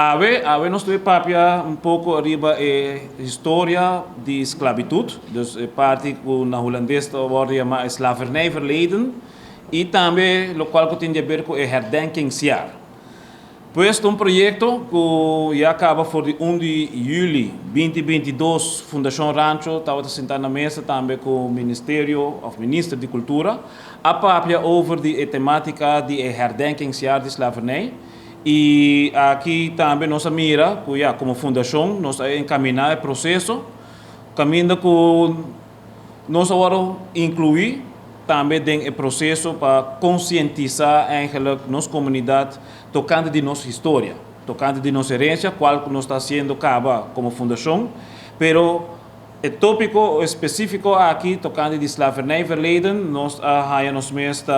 Ave nós temos papia um pouco arriba a história de esclavitud, dus parte que na holandês wordt chama slavernij verleden, e também o qual tem a ver com o herdenkingsjaar. Pues um projeto que já acaba por 1 de julho 2022, Fundação Rancho estava sentando na mesa também com o Ministro de Cultura, a papia over a temática de herdenkingsjaar de slavernij. E aqui também nossa mira, como fundação, nós encaminhar o processo, caminho que nós vamos incluir também tem o processo para conscientizar nossa comunidade tocando de nossa história, tocando de nossa herência, qual nós está sendo como fundação, pero o tópico específico aqui tocando de slavernij verleden, nós nos mesmo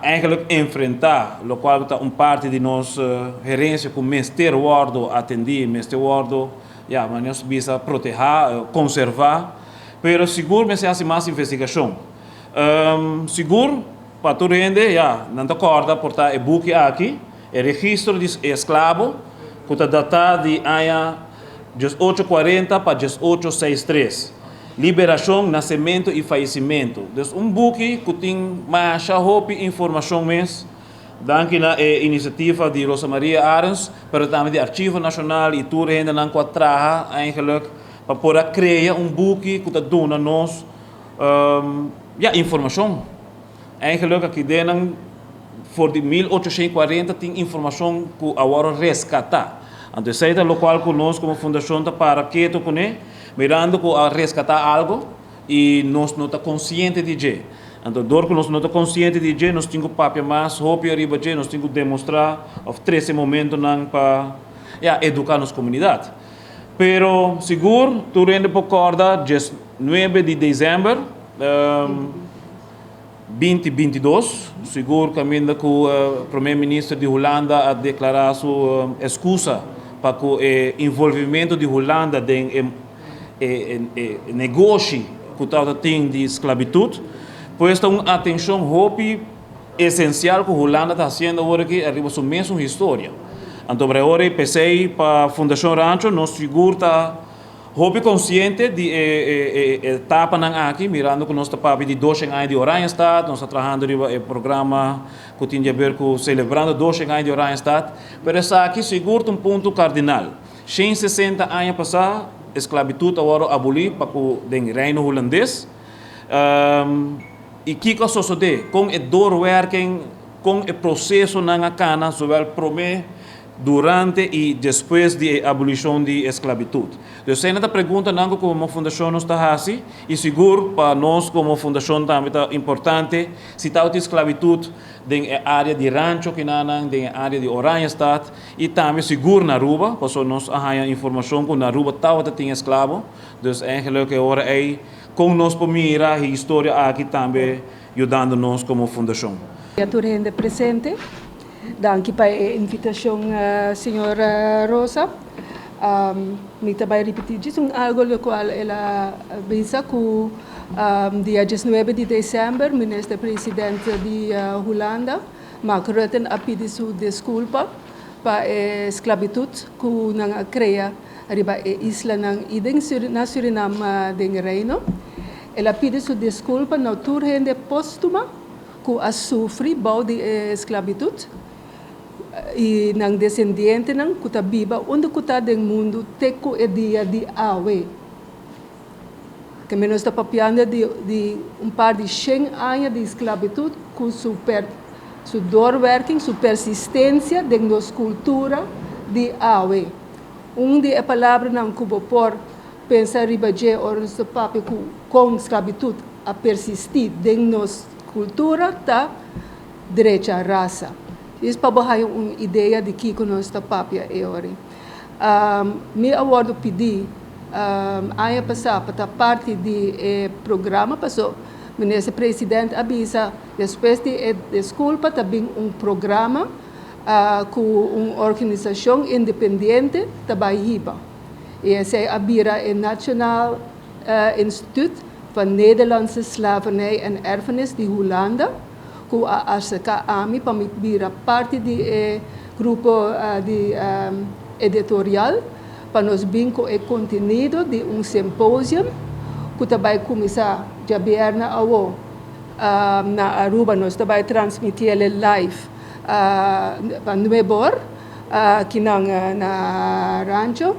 eigenlijk enfrentar, lo qual está parte de nossa herência com mestre wordo atender, mestre wordo, mas nós precisa proteger, conservar, pero seguro me se hace mais investigação. Seguro para tu rende, não te acorda portar o book aqui, o registro de escravo, que está datado de ano 1840 para 1863. Liberação, nascimento e falecimento. Então, book que tem mais informação mesmo, danke na iniciativa de Rosa Maria Arens, mas também do Arquivo Nacional e tudo ainda não trabalha eigenlijk para poder criar book que está dando nós informação. Eigenlijk aqui dentro, por de 1840 tem informação que agora resgatar. Então, isso é o qual conosco como fundação para que tu conhe mirando que a resgatar algo e nós não estamos conscientes de isso. Então, dor que nós não estamos conscientes de isso, nós temos papel mais, hope arriba de nós temos que demonstrar esse momento para educar nossa comunidade. Pero, seguro, tu rende por corda, 9 de dezembro 2022, seguro caminho que o primeiro-ministro de Holanda a declarar sua excusa para que o envolvimento de Holanda em negócio que tem de esclavitud, pois uma atenção hope essencial que a Holanda está fazendo agora que arriba a sua mesma história. Então, agora pensei para a Fundação Rancho, nós seguro está hope consciente de etapa aqui, mirando que nós estamos de 2 anos de Oranjestad, nós estamos trabalhando no programa que tem a ver com celebrando 2 anos de Oranjestad, mas aqui seguro um ponto cardinal. 160 anos passados, a esclavitud agora aboliu para o reino holandês. E o que sucede com o doorwerking, com o processo na cana, zowel durante e depois da abolição da esclavitud. Então, essa pergunta não como fundação está fazendo, e seguro para nós como fundação também é importante, se está a esclavitud na área de Rancho, na área de Oranjestad, e também seguro na Aruba, porque nós temos informação que na Aruba tem escravo, então eigenlijk agora com nós para mirar a história aqui também, ajudando nós como fundação. A rende presente. Danke para a invitação, senhora Rosa. Me também repetir algo do qual ela pensa que dia 19 de dezembro, o ministro-presidente de Holanda, Mark Rutte, a pedido sua desculpa para a esclavitud que não cria arriba a isla na Suriname do Reino. Ela pediu sua desculpa na turma póstuma que a sofre de esclavitud. E nang descendente nang kuta biba onde kuta deng mundo teko e dia de awe que menos está papiando de par de 100 anos de esclavitud com su doorwerking, su persistência de nossa cultura de awe. De a palavra não cubo por pensar ribaje ou nosso papi com esclavitud a persistir de nossa cultura tá direita raça. Isso para baixar uma ideia de que nós está papia agora. Me awardo pedi ano passado para parte do programa passou o ministro-presidente avisa depois de desculpa também programa com uma organização independente também e essa é a National Instituut van Nederlandse Slavernij en Erfenis de Holanda. Que a AMI para me parte de grupo de editorial para nós binco o conteúdo de symposium que também começar já vierna ao na Aruba nós também transmitir ele live para Nueva York, aqui na rancho.